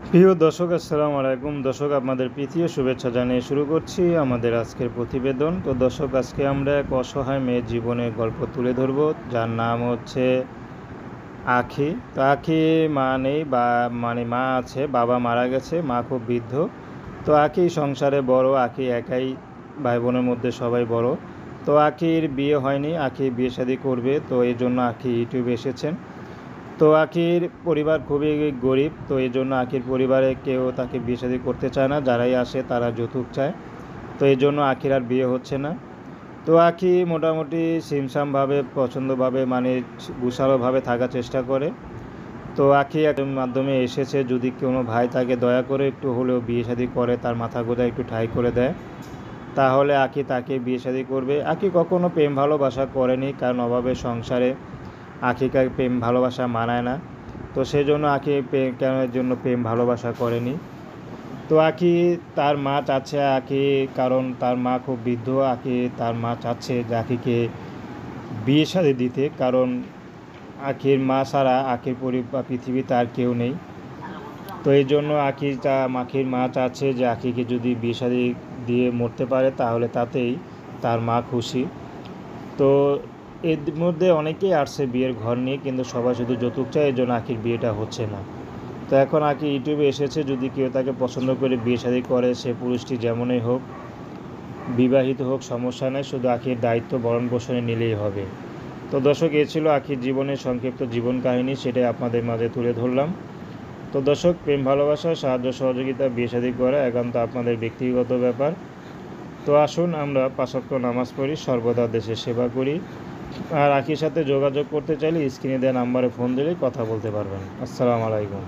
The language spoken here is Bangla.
প্রিয় দর্শক, আসসালামু আলাইকুম। দর্শক, আপনাদের প্রীতীয় শুভেচ্ছা জানিয়ে শুরু করছি আমাদের আজকের প্রতিবেদন। তো দর্শক, আজকে আমরা এক অসহায় মেয়ের জীবনের গল্প তুলে ধরব, যার নাম হচ্ছে আখি। তো আখি মা নেই, মা আছে, বাবা মারা গেছে, মা খুব বৃদ্ধ। তো আখি সংসারে বড়, আখি একাই ভাই বোনের মধ্যে সবাই বড়। তো আখির বিয়ে হয়নি, আখি বিয়ে শাদী করবে, তো এই জন্য আখি ইউটিউবে এসেছেন। তো আখির পরিবার খুবই গরিব, তো এই জন্য আখির পরিবারে কেউ তাকে বিয়ে শাদী করতে চায় না, যারাই আসে তারা যৌতুক চায়। তো এই জন্য আখির আর বিয়ে হচ্ছে না। তো আখি মোটামুটি সিমসামভাবে পছন্দভাবে গুছালোভাবে থাকার চেষ্টা করে। তো আখি একজন মাধ্যমে এসেছে, যদি কোনো ভাই তাকে দয়া করে একটু হলেও বিয়ে শাদী করে, তার মাথা গোঁজা একটু ঠাঁই করে দেয়, তাহলে আখি তাকে বিয়ে শাদী করবে। আখি কখনো প্রেম ভালোবাসা করেনি, কারণ অভাবের সংসারে আখিকে প্রেম ভালোবাসা মানায় না। তো সেই জন্য আখি কেন জন্য প্রেম ভালোবাসা করেনি। তো আখি তার মা চাচ্ছে আখি, কারণ তার মা খুব বৃদ্ধ, আখি তার মা চাচ্ছে যে আখিকে বিয়ে শাদী দিতে, কারণ আখির মা ছাড়া আখির পৃথিবীতে আর কেউ নেই। তো এই জন্য আখির মা চাচ্ছে যে আখিকে যদি বিয়ে শাদী দিয়ে মরতে পারে, তাহলে তাতেই তার মা খুশি। তো এর মধ্যে অনেকেই আসছে বিয়ের ঘর নিয়ে, কিন্তু সবাই শুধু যৌতুক চায়, এই জন্য আখির বিয়েটা হচ্ছে না। তো এখন আখি ইউটিউবে এসেছে, যদি কেউ তাকে পছন্দ করে বিয়ে শাদী করে, সে পুরুষটি যেমনই হোক, বিবাহিত হোক, সমস্যা নেই, শুধু আখির দায়িত্ব ভরণ পোষণে নিলেই হবে। তো দর্শক, এ ছিল আখির জীবনের সংক্ষিপ্ত জীবন কাহিনী, সেটাই আপনাদের মাঝে তুলে ধরলাম। তো দর্শক, প্রেম ভালোবাসা, সাহায্য সহযোগিতা, বিয়ে শাদী করা একান্ত আপনাদের ব্যক্তিগত ব্যাপার। তো আসুন আমরা 5 ওয়াক্ত নামাজ পড়ি, সর্বদা দেশের সেবা করি। আর আখির সাথে যোগাযোগ করতে চাইলে স্ক্রিনে দেওয়া নাম্বারে ফোন দিলেই কথা বলতে পারবেন। আসসালামু আলাইকুম।